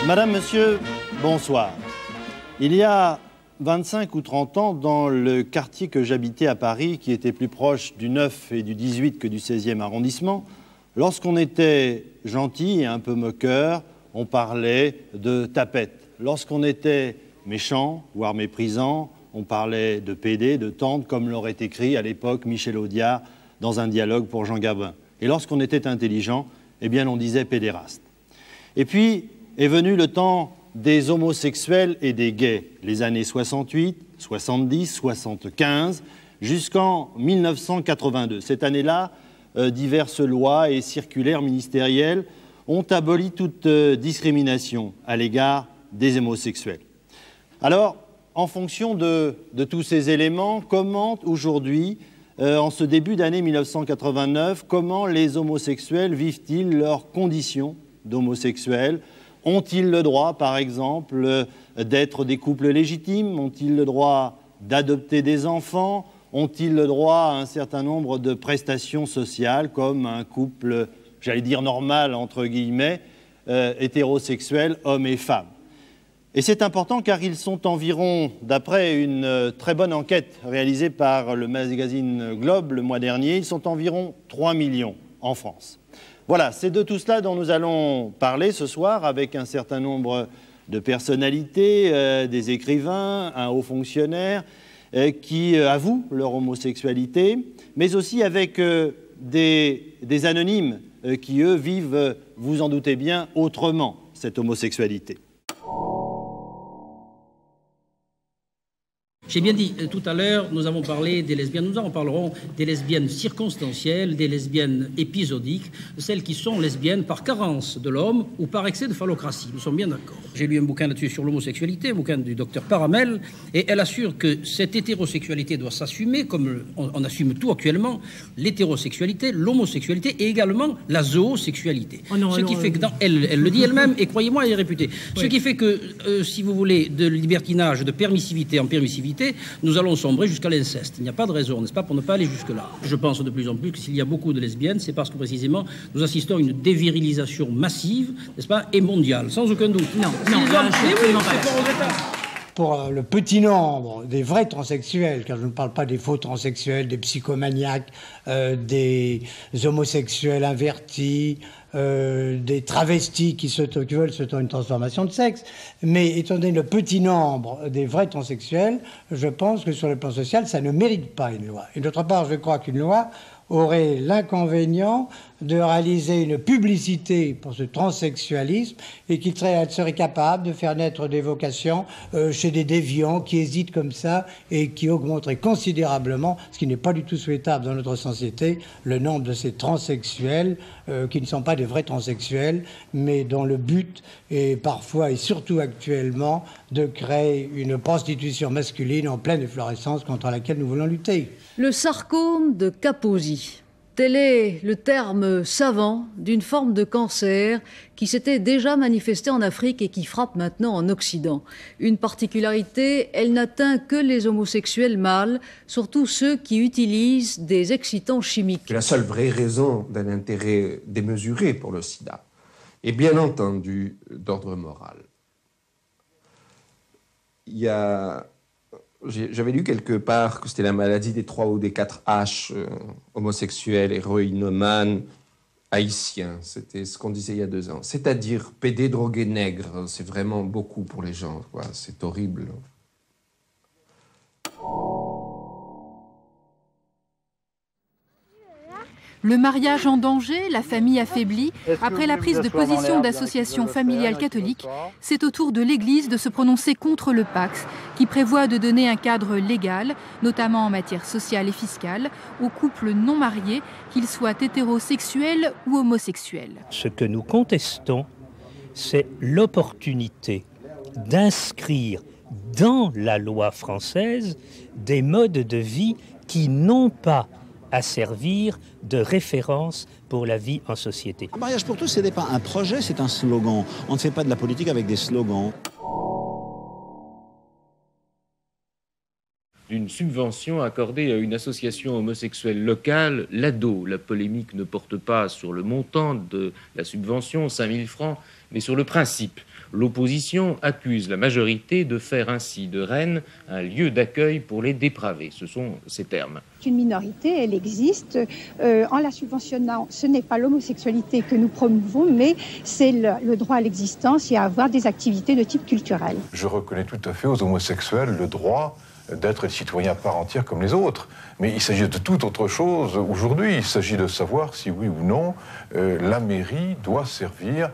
Madame, monsieur, bonsoir. Il y a 25 ou 30 ans, dans le quartier que j'habitais à Paris, qui était plus proche du 9 et du 18 que du 16e arrondissement, lorsqu'on était gentil et un peu moqueur, on parlait de tapette. Lorsqu'on était méchant, voire méprisant, on parlait de PD, de tante, comme l'aurait écrit à l'époque Michel Audiard dans un dialogue pour Jean Gabin. Et lorsqu'on était intelligent, eh bien on disait pédéraste. Et puis est venu le temps des homosexuels et des gays, les années 68, 70, 75, jusqu'en 1982. Cette année-là, diverses lois et circulaires ministériels ont aboli toute discrimination à l'égard des homosexuels. Alors, en fonction de tous ces éléments, comment aujourd'hui, en ce début d'année 1989, comment les homosexuels vivent-ils leurs conditions d'homosexuels ? Ont-ils le droit, par exemple, d'être des couples légitimes? Ont-ils le droit d'adopter des enfants? Ont-ils le droit à un certain nombre de prestations sociales, comme un couple, j'allais dire normal, entre guillemets, hétérosexuel, hommes et femmes? Et c'est important car ils sont environ, d'après une très bonne enquête réalisée par le magazine Globe le mois dernier, ils sont environ 3 millions en France. Voilà, c'est de tout cela dont nous allons parler ce soir avec un certain nombre de personnalités, des écrivains, un haut fonctionnaire qui avouent leur homosexualité, mais aussi avec des anonymes qui, eux, vivent, vous en doutez bien, autrement cette homosexualité. J'ai bien dit tout à l'heure, nous avons parlé des lesbiennes, nous en parlerons des lesbiennes circonstancielles, des lesbiennes épisodiques, celles qui sont lesbiennes par carence de l'homme ou par excès de phallocratie. Nous sommes bien d'accord. J'ai lu un bouquin là-dessus sur l'homosexualité, un bouquin du docteur Paramel, et elle assure que cette hétérosexualité doit s'assumer, comme on assume tout actuellement, l'hétérosexualité, l'homosexualité et également la zoosexualité. Oh non, fait que elle le dit elle-même, et croyez-moi, elle est réputée. Oui. Ce qui fait que, si vous voulez, de libertinage, de permissivité en permissivité, nous allons sombrer jusqu'à l'inceste. Il n'y a pas de raison, n'est-ce pas, pour ne pas aller jusque-là. Je pense de plus en plus que s'il y a beaucoup de lesbiennes, c'est parce que précisément nous assistons à une dévirilisation massive, n'est-ce pas, et mondiale, sans aucun doute. Non, pour le petit nombre des vrais transsexuels, car je ne parle pas des faux transsexuels, des psychomaniaques, des homosexuels invertis, des travestis qui veulent se faire une transformation de sexe. Mais étant donné le petit nombre des vrais transsexuels, je pense que sur le plan social, ça ne mérite pas une loi. Et d'autre part, je crois qu'une loi aurait l'inconvénient de réaliser une publicité pour ce transsexualisme et qu'il serait capable de faire naître des vocations chez des déviants qui hésitent comme ça et qui augmenterait considérablement, ce qui n'est pas du tout souhaitable dans notre société, le nombre de ces transsexuels qui ne sont pas des vrais transsexuels, mais dont le but est parfois et surtout actuellement de créer une prostitution masculine en pleine efflorescence contre laquelle nous voulons lutter. Le sarcome de Kaposi. Tel est le terme savant d'une forme de cancer qui s'était déjà manifestée en Afrique et qui frappe maintenant en Occident. Une particularité, elle n'atteint que les homosexuels mâles, surtout ceux qui utilisent des excitants chimiques. La seule vraie raison d'un intérêt démesuré pour le sida est bien entendu d'ordre moral. J'avais lu quelque part que c'était la maladie des 3 ou des 4 H, homosexuels, héroïnomanes, haïtiens. C'était ce qu'on disait il y a 2 ans. C'est-à-dire pédé, drogué, nègre. C'est vraiment beaucoup pour les gens, quoi. C'est horrible. Le mariage en danger, la famille affaiblie. Après la prise de position d'associations familiales catholiques, c'est au tour de l'Église de se prononcer contre le Pax, qui prévoit de donner un cadre légal, notamment en matière sociale et fiscale, aux couples non mariés, qu'ils soient hétérosexuels ou homosexuels. Ce que nous contestons, c'est l'opportunité d'inscrire dans la loi française des modes de vie qui n'ont pas à servir de référence pour la vie en société. Le mariage pour tous, ce n'est pas un projet, c'est un slogan. On ne fait pas de la politique avec des slogans. D'une subvention accordée à une association homosexuelle locale, l'ADO. La polémique ne porte pas sur le montant de la subvention, 5 000 francs, mais sur le principe. L'opposition accuse la majorité de faire ainsi de Rennes un lieu d'accueil pour les dépravés. Ce sont ces termes. Une minorité, elle existe. En la subventionnant, ce n'est pas l'homosexualité que nous promouvons, mais c'est le droit à l'existence et à avoir des activités de type culturel. Je reconnais tout à fait aux homosexuels le droit d'être des citoyens à part entière comme les autres. Mais il s'agit de toute autre chose aujourd'hui. Il s'agit de savoir si oui ou non la mairie doit servir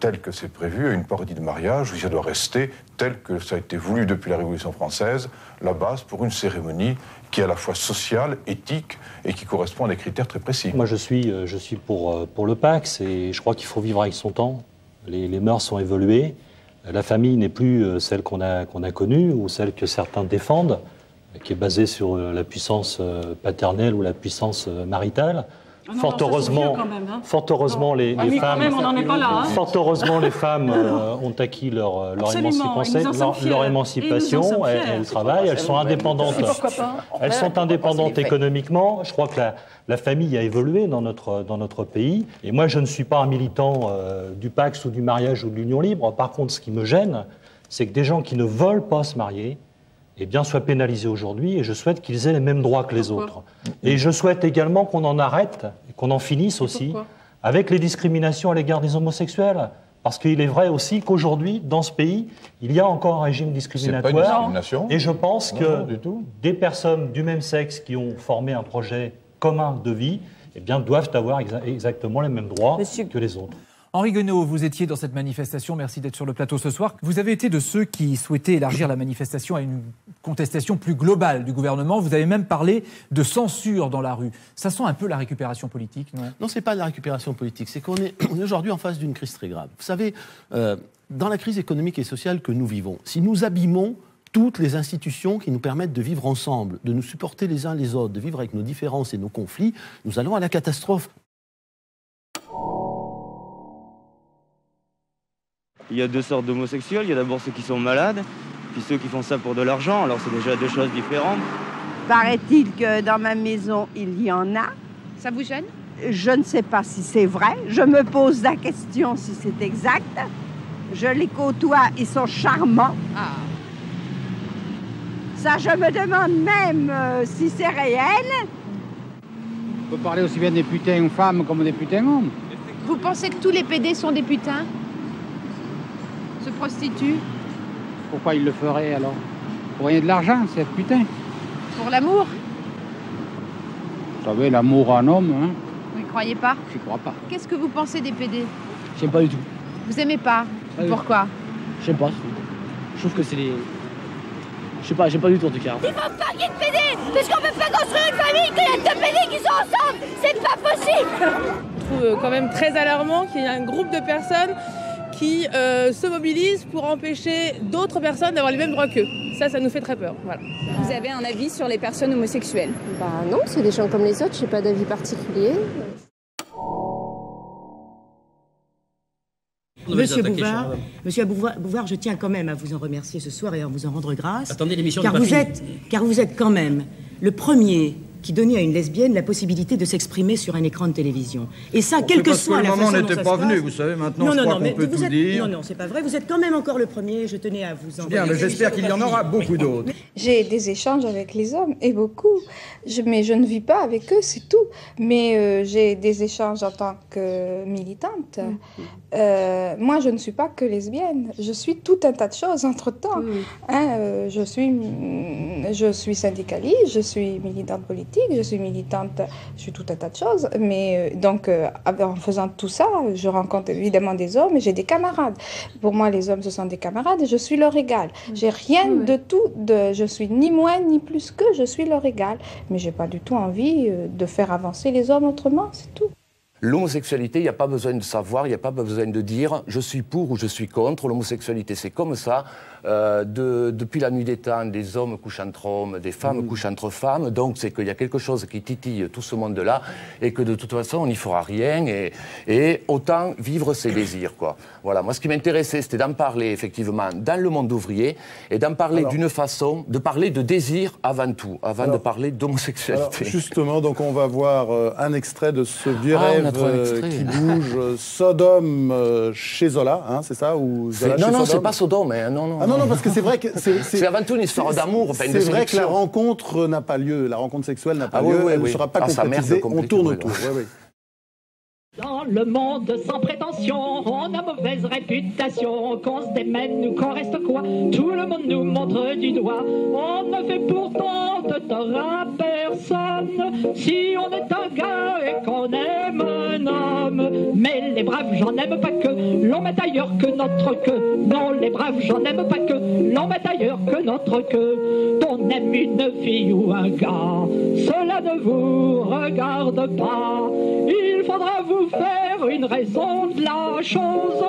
tel que c'est prévu à une parodie de mariage, ou ça doit rester tel que ça a été voulu depuis la Révolution française, la base pour une cérémonie qui est à la fois sociale, éthique et qui correspond à des critères très précis. Moi je suis pour le Pacs et je crois qu'il faut vivre avec son temps. Les mœurs sont évoluées. La famille n'est plus celle qu'on a connue ou celle que certains défendent, qui est basée sur la puissance paternelle ou la puissance maritale. Fort heureusement, les femmes ont acquis leur émancipation, elles travaillent, elles sont indépendantes. Elles sont indépendantes économiquement. Je crois que la famille a évolué dans notre pays. Et moi, je ne suis pas un militant du Pacs ou du mariage ou de l'union libre. Par contre, ce qui me gêne, c'est que des gens qui ne veulent pas se marier soient pénalisés aujourd'hui, et je souhaite qu'ils aient les mêmes droits que les autres. Et je souhaite également qu'on en arrête, et qu'on en finisse aussi, avec les discriminations à l'égard des homosexuels. Parce qu'il est vrai aussi qu'aujourd'hui, dans ce pays, il y a encore un régime discriminatoire. Et je pense que des personnes du même sexe qui ont formé un projet commun de vie, doivent avoir exactement les mêmes droits que les autres. Henri Guenaud, vous étiez dans cette manifestation, merci d'être sur le plateau ce soir. Vous avez été de ceux qui souhaitaient élargir la manifestation à une contestation plus globale du gouvernement. Vous avez même parlé de censure dans la rue. Ça sent un peu la récupération politique, non ? Non, ce n'est pas de la récupération politique, c'est qu'on est aujourd'hui en face d'une crise très grave. Vous savez, dans la crise économique et sociale que nous vivons, si nous abîmons toutes les institutions qui nous permettent de vivre ensemble, de nous supporter les uns les autres, de vivre avec nos différences et nos conflits, nous allons à la catastrophe. Il y a deux sortes d'homosexuels. Il y a d'abord ceux qui sont malades, puis ceux qui font ça pour de l'argent. Alors c'est déjà deux choses différentes. Paraît-il que dans ma maison, il y en a. Ça vous gêne ? Je ne sais pas si c'est vrai. Je me pose la question si c'est exact. Je les côtoie, ils sont charmants. Ah. Ça, je me demande même si c'est réel. On peut parler aussi bien des putains femmes comme des putains hommes. Vous pensez que tous les PD sont des putains ? Se prostituent. Pourquoi ils le feraient alors? Pour rien de l'argent, c'est être putain. Pour l'amour? Vous savez, l'amour en homme, hein? Vous y croyez pas? J'y crois pas. Qu'est-ce que vous pensez des PD? J'aime pas du tout. Vous aimez pas? Pourquoi? Je sais pas. Je trouve que c'est les... Je sais pas, j'aime pas du tout en tout cas. Il faut me parler de PD, puisqu'on peut pas construire une famille qu'il y a deux PD qui sont ensemble. C'est pas possible. Je trouve quand même très alarmant qu'il y ait un groupe de personnes qui se mobilisent pour empêcher d'autres personnes d'avoir les mêmes droits qu'eux. Ça nous fait très peur. Voilà. Vous avez un avis sur les personnes homosexuelles? Bah non, c'est des gens comme les autres, j'ai pas d'avis particulier. Monsieur Bouvard, je tiens quand même à vous en remercier ce soir et à vous en rendre grâce. Attendez, l'émission car vous êtes quand même le premier qui donnait à une lesbienne la possibilité de s'exprimer sur un écran de télévision. Et ça, quelle que soit la façon dont ça se passe... Le moment n'était pas venu, vous savez, maintenant je crois qu'on peut tout dire. Non, c'est pas vrai, vous êtes quand même encore le premier, je tenais à vous en... Bien, mais j'espère qu'il y en aura beaucoup d'autres. J'ai des échanges avec les hommes, et beaucoup, mais je ne vis pas avec eux, c'est tout. Mais j'ai des échanges en tant que militante. Moi, je ne suis pas que lesbienne, je suis tout un tas de choses entre-temps. Je suis syndicaliste, je suis militante politique, je suis militante, je suis tout un tas de choses, mais donc en faisant tout ça, je rencontre évidemment des hommes et j'ai des camarades. Pour moi, les hommes, ce sont des camarades et je suis leur égal. J'ai rien de tout, je suis ni moins ni plus que, je suis leur égal. Mais j'ai pas du tout envie de faire avancer les hommes autrement, c'est tout. L'homosexualité, il n'y a pas besoin de savoir, il n'y a pas besoin de dire je suis pour ou je suis contre. L'homosexualité, c'est comme ça. Depuis la nuit des temps, des hommes couchent entre hommes, des femmes couchent entre femmes. Donc, c'est qu'il y a quelque chose qui titille tout ce monde-là et que de toute façon, on n'y fera rien. Et autant vivre ses désirs, quoi. Voilà. Moi, ce qui m'intéressait, c'était d'en parler, effectivement, dans le monde ouvrier et d'en parler d'une façon, de parler de désir avant tout, avant de parler d'homosexualité. Justement, donc on va voir un extrait de ce vieux rêve qui bouge, Sodome chez Zola, hein, c'est ça ou Zola non, chez non, Sodome. c'est pas Sodome. Hein, non, ah non, parce que c'est vrai que c'est avant tout une histoire d'amour. C'est vrai que la rencontre n'a pas lieu, la rencontre sexuelle n'a pas lieu, oui, elle ne sera pas concrétisée, on tourne autour. Dans le monde sans prétention, on a mauvaise réputation, qu'on se démène ou qu'on reste quoi, tout le monde nous montre du doigt. On ne fait pourtant de tort à personne, si on est un gars et qu'on aime un homme. Mais les braves, j'en aime pas que l'on met ailleurs que notre queue. Non, les braves, j'en aime pas que l'on met ailleurs que notre queue. On aime une fille ou un gars, cela ne vous regarde pas. Il faudra vous faire une raison de la chose.